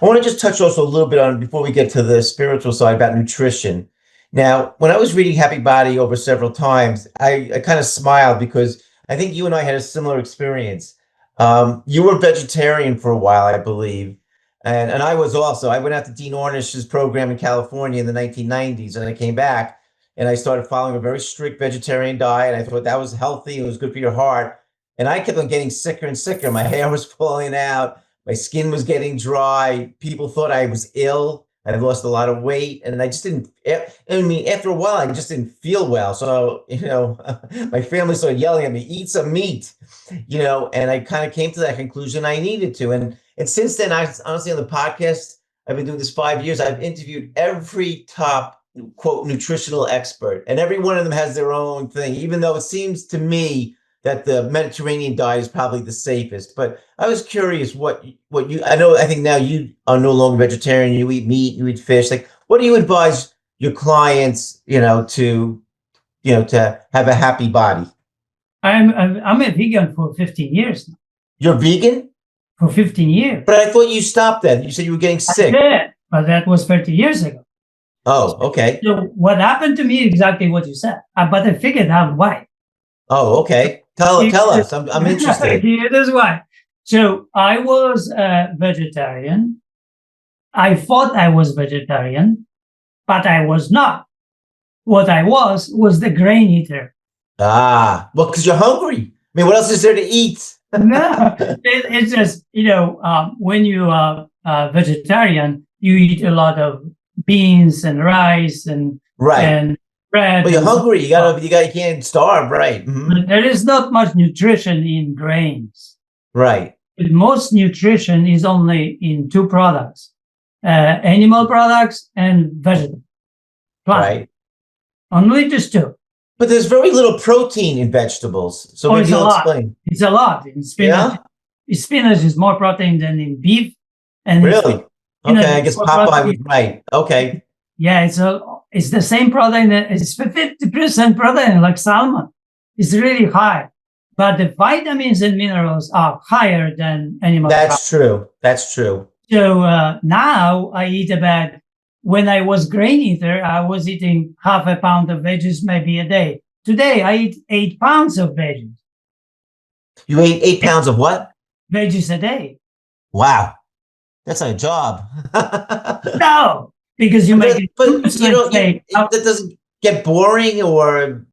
I want to just touch also a little bit on before we get to the spiritual side about nutrition. Now, when I was reading Happy Body over several times, I kind of smiled because I think you and I had a similar experience. You were vegetarian for a while, I believe, and I was also. I went out to Dean Ornish's program in California in the 1990s, and I came back and I started following a very strict vegetarian diet. I thought that was healthy, it was good for your heart, and I kept on getting sicker and sicker. My hair was falling out. My skin was getting dry. People thought I was ill. I lost a lot of weight, and I just didn't. I mean, after a while, I just didn't feel well. So, my family started yelling at me, "Eat some meat," and I kind of came to that conclusion I needed to. And since then, I honestly on the podcast, I've been doing this 5 years. I've interviewed every top quote nutritional expert, and every one of them has their own thing. Even though it seems to me that the Mediterranean diet is probably the safest. But I was curious what you I know I think now you are no longer vegetarian, you eat meat, you eat fish. Like what do you advise your clients, to have a happy body? I'm a vegan for 15 years now. You're vegan? For 15 years. But I thought you stopped that. You said you were getting sick. I did, but that was 30 years ago. Oh, okay. So what happened to me exactly what you said, but I figured out why. Oh, okay. Tell us. I'm interested. Here is why. So I was a vegetarian. I thought I was vegetarian, but I was not. What I was the grain eater. Ah, well, because you're hungry. I mean, what else is there to eat? No, it's just, when you are vegetarian, you eat a lot of beans and rice and Right. and bread. Well, you're hungry. You can't starve, right? Mm-hmm. There is not much nutrition in grains. Right. But most nutrition is only in two products, animal products and vegetable plants. Right. Only just two. But there's very little protein in vegetables. So maybe you'll explain. It's a lot. In spinach, spinach is more protein than in beef. And really? Okay, I guess Popeye was right. Okay. Yeah, it's the same protein. It's 50% protein like salmon. It's really high. But the vitamins and minerals are higher than animal products. That's true. So now I eat about, when I was grain eater, I was eating half a pound of veggies maybe a day. Today I eat 8 pounds of veggies. You ate 8 pounds of what? Veggies a day. Wow. That's not a job. No, because you make it. But that doesn't get boring, or